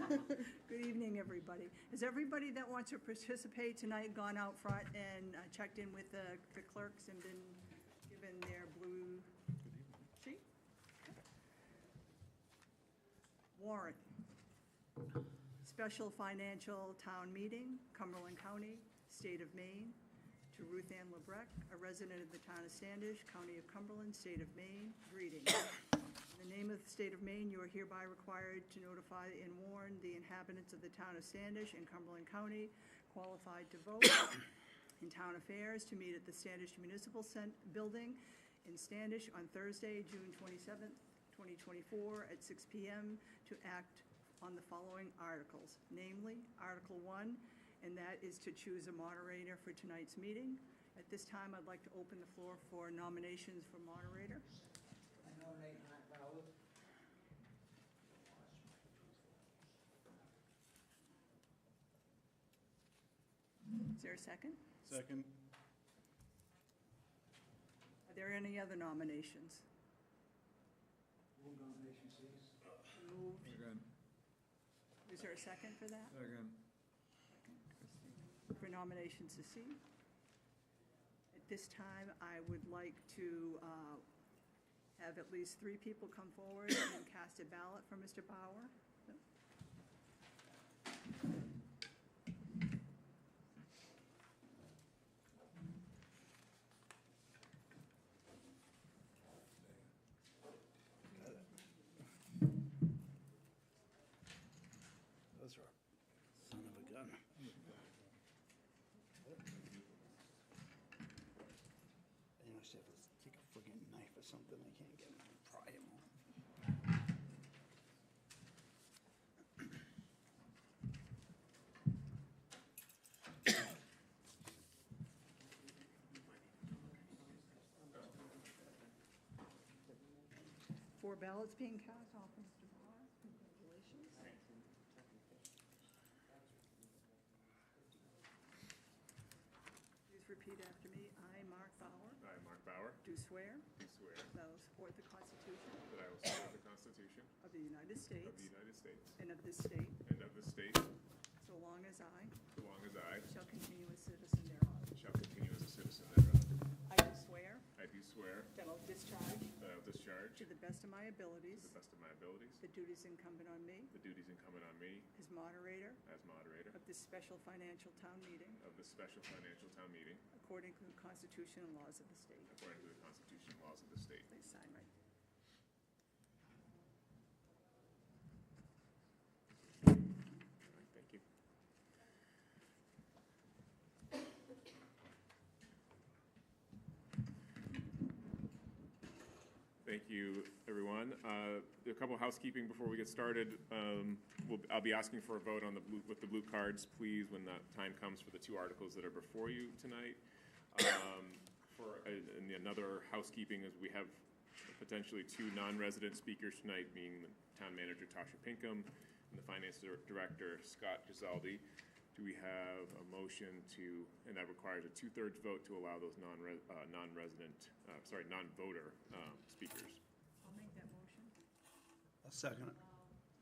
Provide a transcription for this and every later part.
Good evening, everybody. Has everybody that wants to participate tonight gone out front and checked in with the clerks and been given their blue sheet? Warrant. Special financial town meeting, Cumberland County, State of Maine, to Ruth Ann Lebrecht, a resident of the town of Standish, County of Cumberland, State of Maine. Greetings. In the name of the State of Maine, you are hereby required to notify and warn the inhabitants of the town of Standish and Cumberland County qualified to vote in town affairs to meet at the Standish Municipal Building in Standish on Thursday, June 27th, 2024 at 6 p.m. to act on the following articles, namely Article 1, and that is to choose a moderator for tonight's meeting. At this time, I'd like to open the floor for nominations for moderator. I nominate Mark Bauer. Is there a second? Second. Are there any other nominations? Move nomination, please. Moved. Second. Is there a second for that? Second. For nominations to see. At this time, I would like to have at least 3 people come forward and cast a ballot for Mr. Bauer. Those are son of a gun. I must have to take a friggin' knife or something. I can't get him to pry him off. Four ballots being cast, all for Mr. Bauer. Congratulations. Please repeat after me. I, Mark Bauer, I, Mark Bauer, do swear do swear that I will support the Constitution that I will support the Constitution of the United of the States United States and of this state, and of the state, so long as I so long as I shall continue a citizen thereof. shall continue as a citizen thereof. I do swear I do swear that I will discharge that I will discharge, to the best of my to abilities, the best of my abilities, the duties incumbent on me the duties incumbent on me as moderator as moderator of this special financial town meeting, of this special financial town meeting, according to the Constitution and laws of the state. according to the Constitution and laws of the state. Please sign right. All right, thank you. Thank you, everyone. A couple of housekeeping before we get started. I'll be asking for a vote on with the blue cards, please, when the time comes for the 2 articles that are before you tonight. And another housekeeping is we have potentially 2 non-resident speakers tonight, being the town manager Tasha Pinkham and the finance director Scott Gisaldi. Do we have a motion to, and that requires a 2/3 vote to allow those non-voter speakers? I'll make that motion. A second.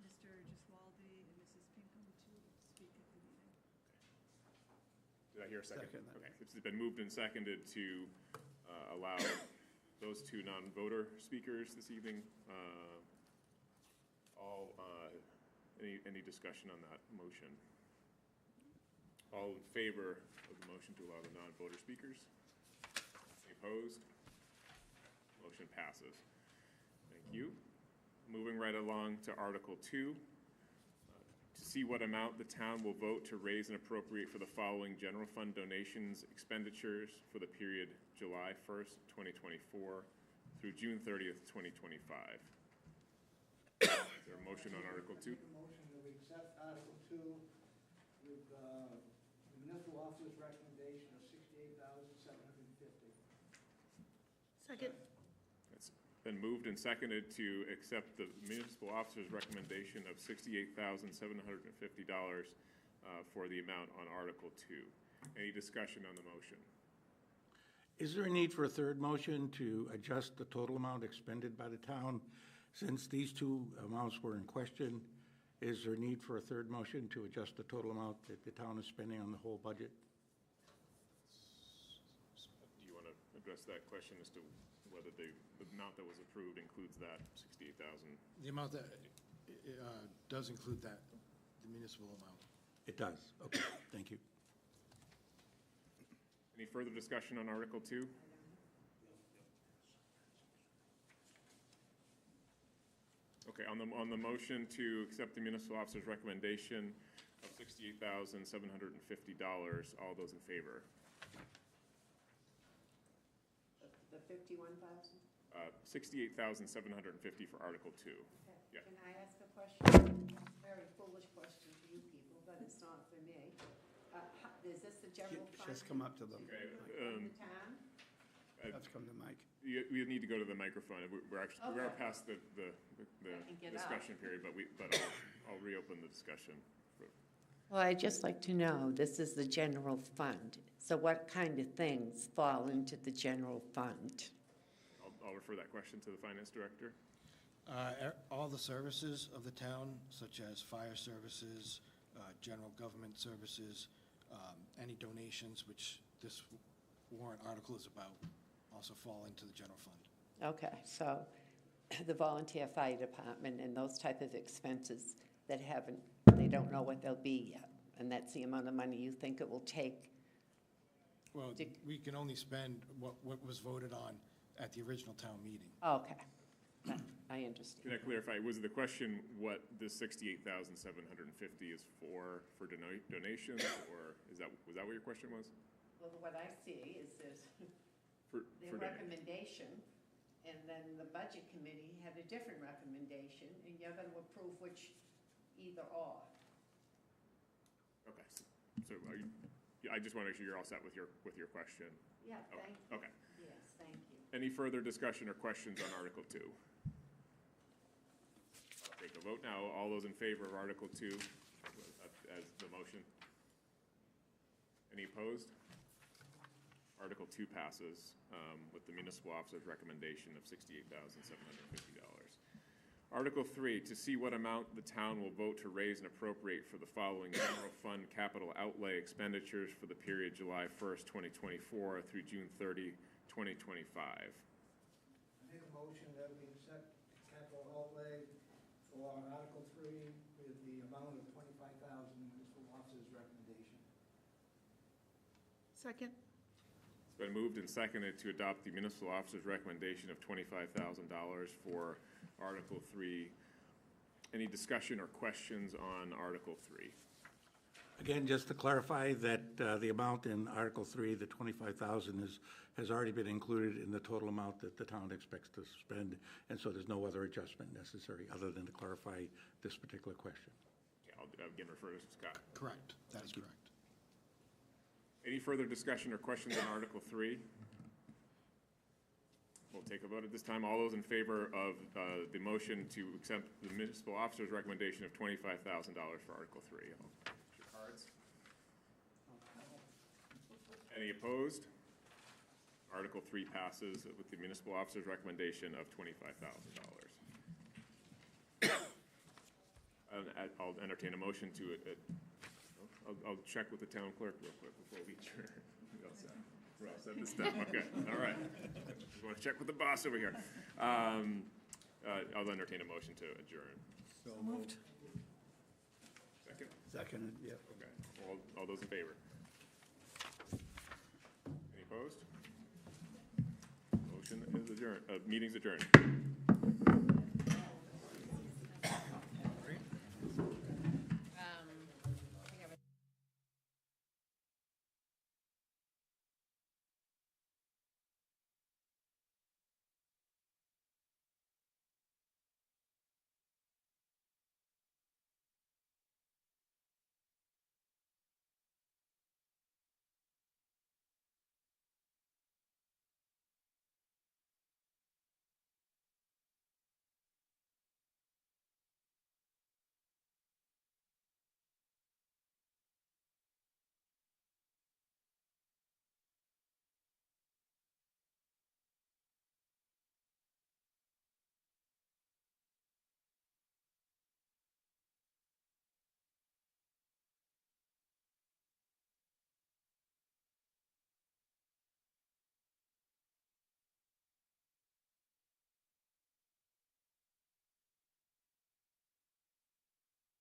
Mr. Giswaldi and Mrs. Pinkham to speak at the meeting. Did I hear a second? Second. Okay, it's been moved and seconded to allow those 2 non-voter speakers this evening. Any discussion on that motion? All in favor of the motion to allow the non-voter speakers? Any opposed? Motion passes. Thank you. Moving right along to Article 2. To see what amount the town will vote to raise and appropriate for the following general fund donations expenditures for the period July 1st, 2024 through June 30th, 2025. Is there a motion on Article 2? I make a motion that we accept Article 2 with the municipal officer's recommendation of $68,750. Second. It's been moved and seconded to accept the municipal officer's recommendation of $68,750 for the amount on Article 2. Any discussion on the motion? Is there a need for a third motion to adjust the total amount expended by the town? Since these 2 amounts were in question, Is there a need for a third motion to adjust the total amount that the town is spending on the whole budget? Do you want to address that question as to whether the amount that was approved includes that 68,000? The amount that does include that, the municipal amount. It does. Okay, thank you. Any further discussion on Article 2? Okay, on the motion to accept the municipal officer's recommendation of $68,750, all those in favor? The 51,000? $68,750 for Article 2. Okay. Yeah. Can I ask a question? Very foolish question to you people, but it's not for me. Is this the general fund? Just come up to the, Okay, From the town? let's come to Mike. You need to go to the microphone. We're actually, we're Okay. past the can get discussion period, but I'll reopen the discussion. Well, I'd just like to know, this is the general fund, so what kind of things fall into the general fund? I'll refer that question to the finance director. All the services of the town, such as fire services, general government services, any donations, which this warrant article is about, also fall into the general fund. Okay, so the volunteer fire department and those type of expenses that they don't know what they'll be yet, and that's the amount of money you think it will take? Well, we can only spend what was voted on at the original town meeting. Okay, I understand. Can I clarify, was the question what the $68,750 is for donations, or was that what your question was? Well, what I see is there's For their donation. recommendation, and then the budget committee had a different recommendation, and you're gonna approve which either or. Okay, so I just want to make sure you're all set with your question. Yeah, Okay, thank you. okay. Yes, thank you. Any further discussion or questions on Article 2? I'll take a vote now. All those in favor of Article 2 as the motion? Any opposed? Article 2 passes with the municipal officer's recommendation of $68,750. Article 3, to see what amount the town will vote to raise and appropriate for the following general fund capital outlay expenditures for the period July 1st, 2024 through June 30, 2025. Make a motion that we accept capital outlay for Article 3 with the amount of $25,000 municipal officer's recommendation. Second? It's been moved and seconded to adopt the municipal officer's recommendation of $25,000 for Article 3. Any discussion or questions on Article 3? Again, just to clarify that the amount in Article 3, the $25,000 has already been included in the total amount that the town expects to spend, and so there's no other adjustment necessary other than to clarify this particular question. Okay, I'll again refer to Scott. Correct, that is correct. Any further discussion or questions on Article 3? We'll take a vote at this time. All those in favor of the motion to accept the municipal officer's recommendation of $25,000 for Article 3? I'll get your cards. Any opposed? Article 3 passes with the municipal officer's recommendation of $25,000. I'll entertain a motion to I'll check with the town clerk real quick before we adjourn. We're all set this time, okay, all right. Just want to check with the boss over here. I'll entertain a motion to adjourn. So moved. Second? Second, yeah. Okay, all those in favor? Any opposed? Motion is adjourned, meeting's adjourned.